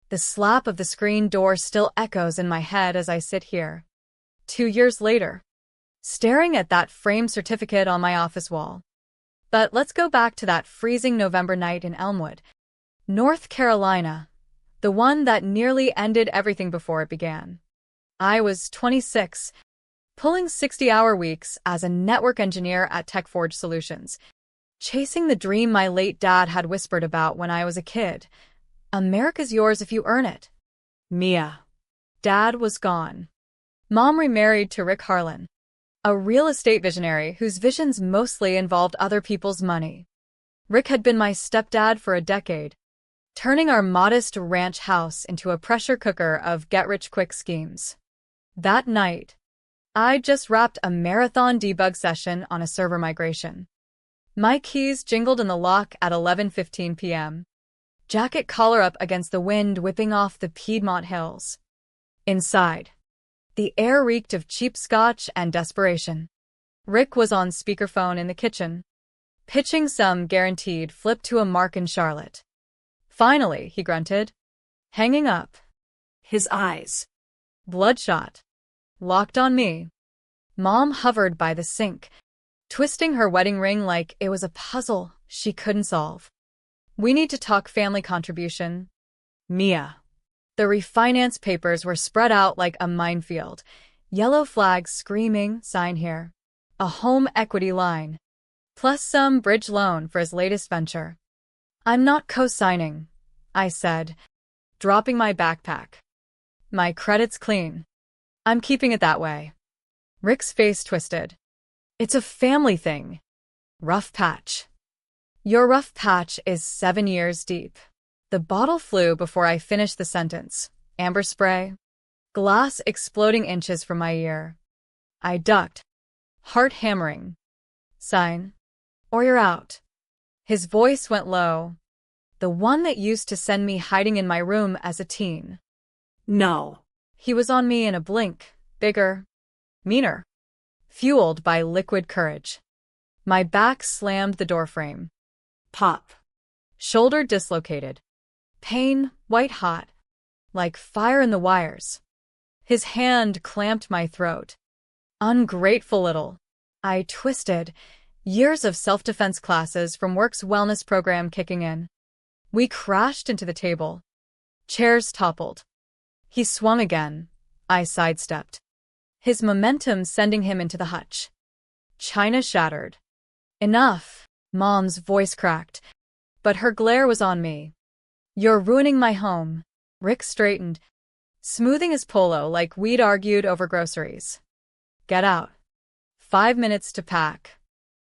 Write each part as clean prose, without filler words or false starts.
The slap of the screen door still echoes in my head as I sit here, 2 years later, staring at that framed certificate on my office wall. But let's go back to that freezing November night in Elmwood, North Carolina, the one that nearly ended everything before it began. I was 26, pulling 60-hour weeks as a network engineer at TechForge Solutions, chasing the dream my late dad had whispered about when I was a kid. America's yours if you earn it. Mia. Dad was gone. Mom remarried to Rick Harlan, a real estate visionary whose visions mostly involved other people's money. Rick had been my stepdad for a decade, turning our modest ranch house into a pressure cooker of get-rich-quick schemes. That night, I just wrapped a marathon debug session on a server migration. My keys jingled in the lock at 11:15 p.m. Jacket collar up against the wind whipping off the Piedmont hills. Inside, the air reeked of cheap scotch and desperation. Rick was on speakerphone in the kitchen, pitching some guaranteed flip to a mark in Charlotte. Finally, he grunted, hanging up. His eyes, bloodshot, locked on me. Mom hovered by the sink, twisting her wedding ring like it was a puzzle she couldn't solve. We need to talk family contribution. Mia. The refinance papers were spread out like a minefield. Yellow flags screaming, sign here. A home equity line. Plus some bridge loan for his latest venture. I'm not co-signing, I said, dropping my backpack. My credit's clean. I'm keeping it that way. Rick's face twisted. It's a family thing. Rough patch. Your rough patch is 7 years deep. The bottle flew before I finished the sentence. Amber spray. Glass exploding inches from my ear. I ducked, heart hammering. Sign, or you're out. His voice went low. The one that used to send me hiding in my room as a teen. No. He was on me in a blink, bigger, meaner, fueled by liquid courage. My back slammed the doorframe. Pop. Shoulder dislocated. Pain, white-hot, like fire in the wires. His hand clamped my throat. Ungrateful little. I twisted, years of self-defense classes from work's wellness program kicking in. We crashed into the table. Chairs toppled. He swung again. I sidestepped, his momentum sending him into the hutch. China shattered. Enough, Mom's voice cracked, but her glare was on me. You're ruining my home. Rick straightened, smoothing his polo like we'd argued over groceries. Get out. 5 minutes to pack.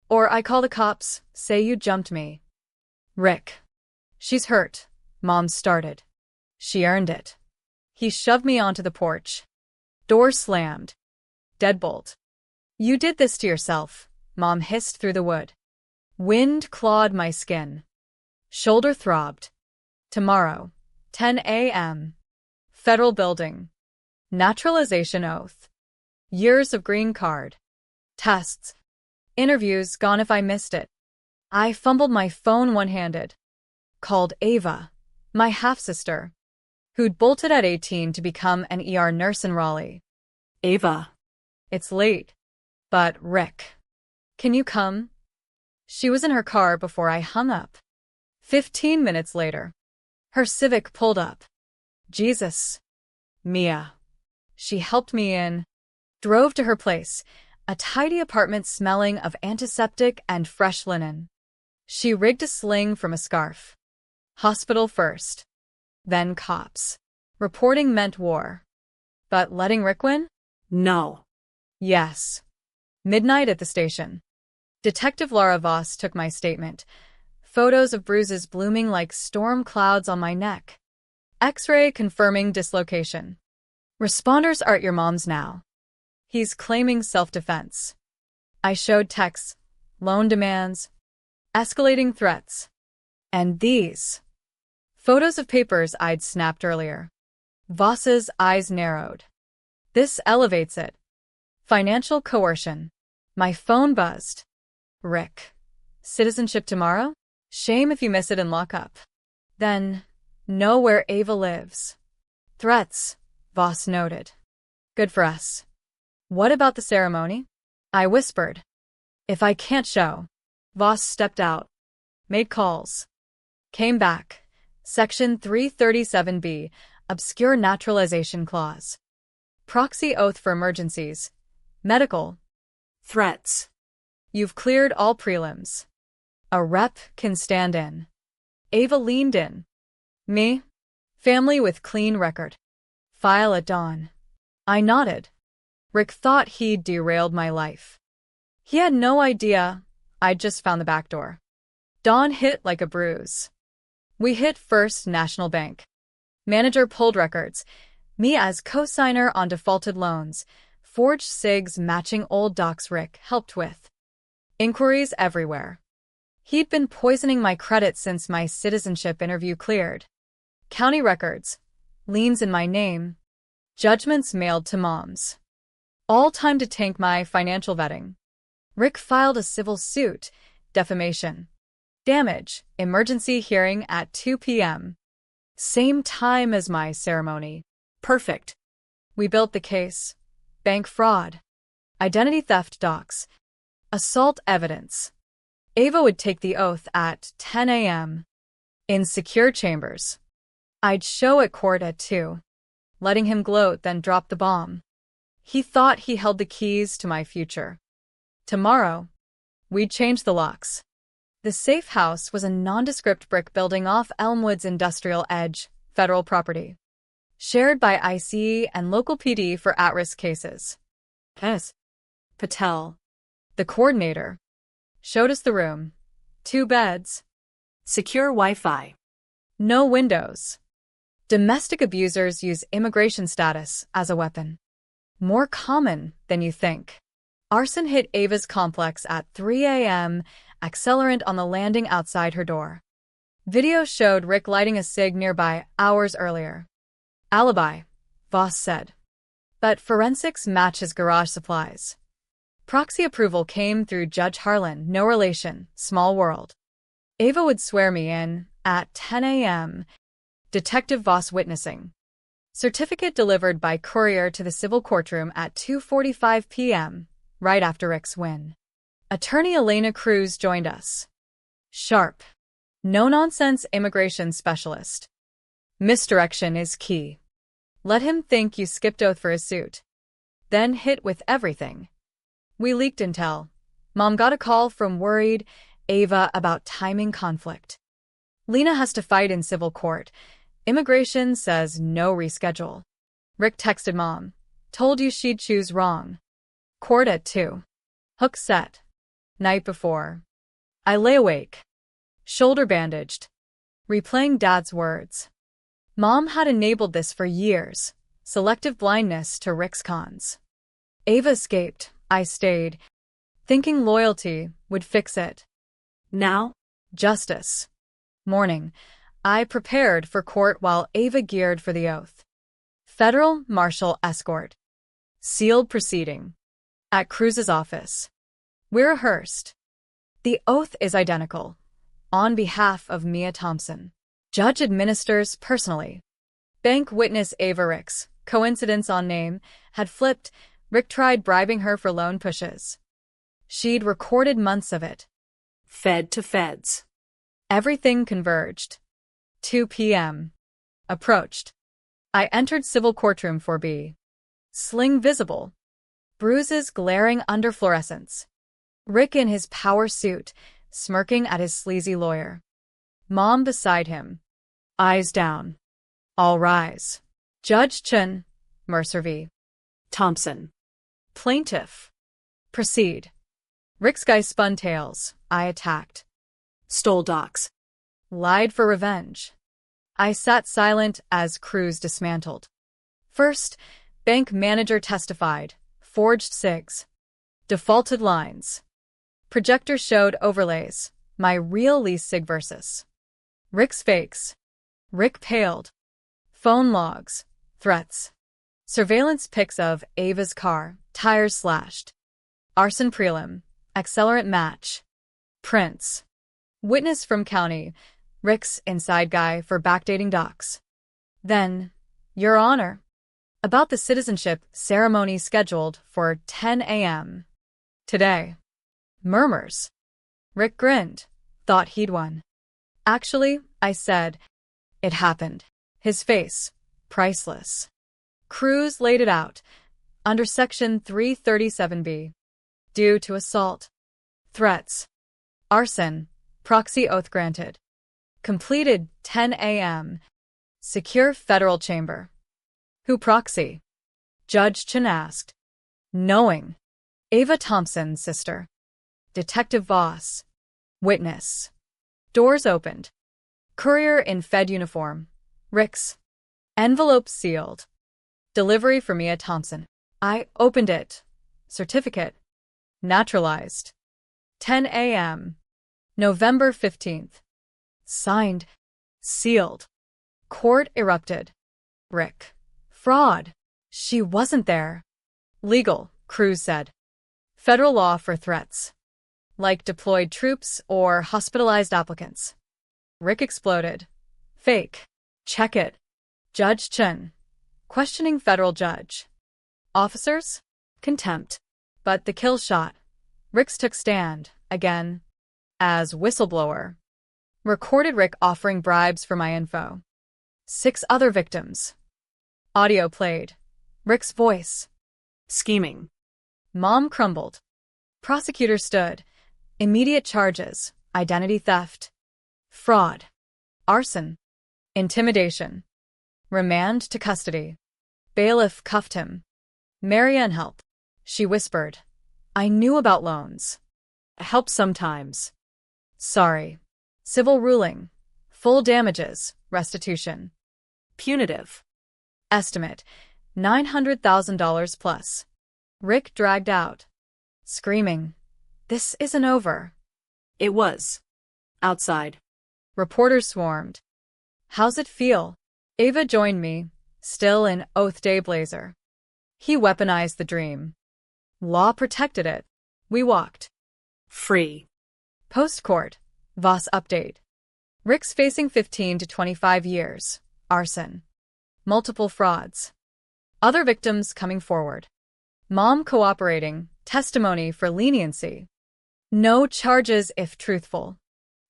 Or I call the cops, say you jumped me. Rick. She's hurt, Mom started. She earned it. He shoved me onto the porch. Door slammed. Deadbolt. You did this to yourself, Mom hissed through the wood. Wind clawed my skin. Shoulder throbbed. Tomorrow, 10 a.m. Federal building. Naturalization oath. Years of green card. Tests. Interviews gone if I missed it. I fumbled my phone one-handed. Called Ava, my half-sister, who'd bolted at 18 to become an ER nurse in Raleigh. Ava. It's late. But Rick. Can you come? She was in her car before I hung up. 15 minutes later. Her Civic pulled up. Jesus. Mia. She helped me in. Drove to her place, a tidy apartment smelling of antiseptic and fresh linen. She rigged a sling from a scarf. Hospital first. Then cops. Reporting meant war. But letting Rick win? No. Yes. Midnight at the station. Detective Laura Voss took my statement. Photos of bruises blooming like storm clouds on my neck. X-ray confirming dislocation. Responders are at your mom's now. He's claiming self-defense. I showed texts, loan demands, escalating threats. And these. Photos of papers I'd snapped earlier. Voss's eyes narrowed. This elevates it. Financial coercion. My phone buzzed. Rick. Citizenship tomorrow? Shame if you miss it in lockup. Then, Know where Ava lives. Threats, Voss noted. Good for us. What about the ceremony? I whispered. If I can't show. Voss stepped out. Made calls. Came back. Section 337B, Obscure Naturalization Clause. Proxy oath for emergencies. Medical. Threats. You've cleared all prelims. A rep can stand in. Ava leaned in. Me? Family with clean record. File at dawn. I nodded. Rick thought he'd derailed my life. He had no idea I'd just found the back door. Dawn hit like a bruise. We hit First National Bank. Manager pulled records. Me as co-signer on defaulted loans. Forged SIGs matching old docs Rick helped with. Inquiries everywhere. He'd been poisoning my credit since my citizenship interview cleared. County records. Liens in my name. Judgments mailed to moms. All time to tank my financial vetting. Rick filed a civil suit. Defamation. Damage. Emergency hearing at 2 p.m. Same time as my ceremony. Perfect. We built the case. Bank fraud. Identity theft docs. Assault evidence. Ava would take the oath at 10 a.m. in secure chambers. I'd show at court at 2. Letting him gloat, then drop the bomb. He thought he held the keys to my future. Tomorrow, we'd change the locks. The safe house was a nondescript brick building off Elmwood's industrial edge, federal property. Shared by ICE and local PD for at-risk cases. S. Patel, the coordinator, showed us the room. 2 beds. Secure Wi-Fi. No windows. Domestic abusers use immigration status as a weapon. More common than you think. Arson hit Ava's complex at 3 a.m., accelerant on the landing outside her door. Video showed Rick lighting a cig nearby hours earlier. Alibi, Voss said. But forensics match his garage supplies. Proxy approval came through Judge Harlan, no relation, small world. Ava would swear me in at 10 a.m., Detective Voss witnessing. Certificate delivered by courier to the civil courtroom at 2:45 p.m., right after Rick's win. Attorney Elena Cruz joined us. Sharp. No-nonsense immigration specialist. Misdirection is key. Let him think you skipped oath for his suit. Then hit with everything. We leaked intel. Mom got a call from worried Ava about timing conflict. Lena has to fight in civil court. Immigration says no reschedule. Rick texted Mom. Told you she'd choose wrong. Court at 2. Hook set. Night before. I lay awake. Shoulder bandaged. Replaying Dad's words. Mom had enabled this for years. Selective blindness to Rick's cons. Ava escaped. I stayed. Thinking loyalty would fix it. Now? Justice. Morning. I prepared for court while Ava geared for the oath. Federal Marshal escort. Sealed proceeding. At Cruz's office. We're rehearsed. The oath is identical. On behalf of Mia Thompson. Judge administers personally. Bank witness Ava Ricks. Coincidence on name. Had flipped. Rick tried bribing her for loan pushes. She'd recorded months of it. Fed to feds. Everything converged. 2 p.m. Approached. I entered civil courtroom 4B. Sling visible. Bruises glaring under fluorescence. Rick in his power suit, smirking at his sleazy lawyer. Mom beside him. Eyes down. All rise. Judge Chen. Mercer v. Thompson. Plaintiff. Proceed. Rick's guy spun tails. I attacked. Stole docs. Lied for revenge. I sat silent as Cruz dismantled. First, bank manager testified. Forged SIGs. Defaulted lines. Projector showed overlays. My real lease SIG versus Rick's fakes. Rick paled. Phone logs. Threats. Surveillance pics of Ava's car. Tires slashed. Arson prelim. Accelerant match. Prints. Witness from county. Rick's inside guy for backdating docs. Then, Your Honor, about the citizenship ceremony scheduled for 10 a.m. today. Murmurs. Rick grinned, thought he'd won. Actually, I said, it happened. His face, priceless. Cruz laid it out, under Section 337B. Due to assault, threats, arson, proxy oath granted. Completed 10 a.m. Secure federal chamber. Who proxy? Judge Chen asked. Knowing. Ava Thompson's sister. Detective Voss. Witness. Doors opened. Courier in Fed uniform. Rick's. Envelope sealed. Delivery for Mia Thompson. I opened it. Certificate. Naturalized. 10 a.m. November 15th. Signed. Sealed. Court erupted. Rick. Fraud. She wasn't there. Legal, Cruz said. Federal law for threats. Like deployed troops or hospitalized applicants. Rick exploded. Fake. Check it. Judge Chen. Questioning federal judge. Officers? Contempt. But the kill shot. Rick's took stand, again. As whistleblower. Recorded Rick offering bribes for my info. 6 other victims. Audio played. Rick's voice. Scheming. Mom crumbled. Prosecutor stood. Immediate charges. Identity theft. Fraud. Arson. Intimidation. Remand to custody. Bailiff cuffed him. Marianne help. She whispered. I knew about loans. Help sometimes. Sorry. Civil ruling. Full damages. Restitution. Punitive. Estimate. $900,000 plus. Rick dragged out. Screaming. This isn't over. It was. Outside. Reporters swarmed. How's it feel? Ava joined me, still in Oath Day blazer. He weaponized the dream. Law protected it. We walked. Free. Post-court. Voss update. Rick's facing 15 to 25 years. Arson. Multiple frauds. Other victims coming forward. Mom cooperating. Testimony for leniency. No charges if truthful.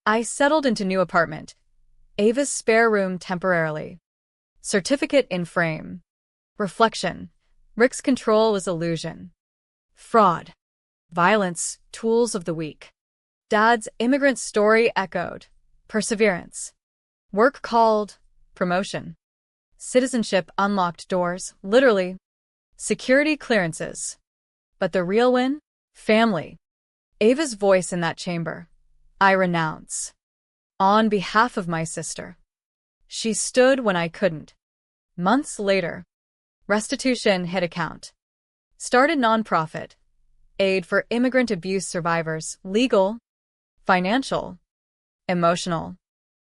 I settled into new apartment. Ava's spare room temporarily. Certificate in frame. Reflection. Rick's control was illusion. Fraud. Violence, tools of the weak. Dad's immigrant story echoed. Perseverance. Work called. Promotion. Citizenship unlocked doors, literally. Security clearances. But the real win? Family. Ava's voice in that chamber. I renounce. On behalf of my sister. She stood when I couldn't. Months later. Restitution hit account. Started nonprofit. Aid for immigrant abuse survivors. Legal. Financial. Emotional.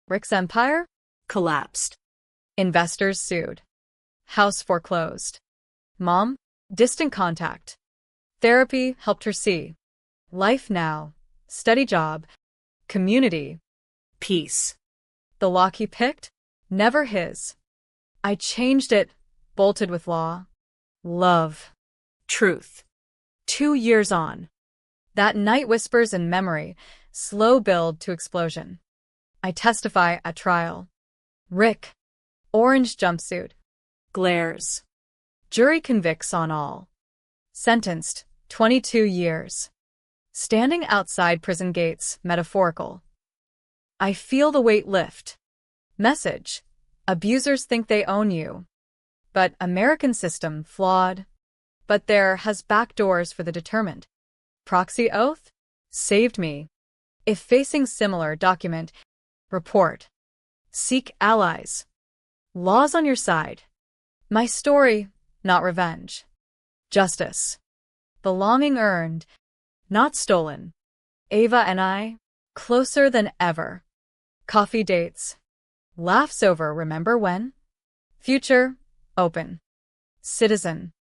Rick's empire? Collapsed. Investors sued. House foreclosed. Mom? Distant contact. Therapy helped her see. Life now. Steady job. Community. Peace. The lock he picked? Never his. I changed it, bolted with law. Love. Truth. 2 years on. That night whispers in memory, slow build to explosion. I testify at trial. Rick. Orange jumpsuit. Glares. Jury convicts on all. Sentenced, 22 years. Standing outside prison gates, metaphorical. I feel the weight lift. Message. Abusers think they own you. But American system flawed. But there has back doors for the determined. Proxy oath? Saved me. If facing similar, document. Report. Seek allies. Laws on your side. My story, not revenge. Justice. Belonging earned, not stolen. Ava and I, closer than ever. Coffee dates. Laughs over remember when? Future, open. Citizen.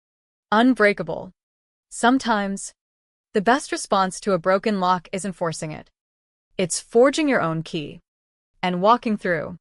Unbreakable. Sometimes, the best response to a broken lock isn't forcing it. It's forging your own key. and walking through.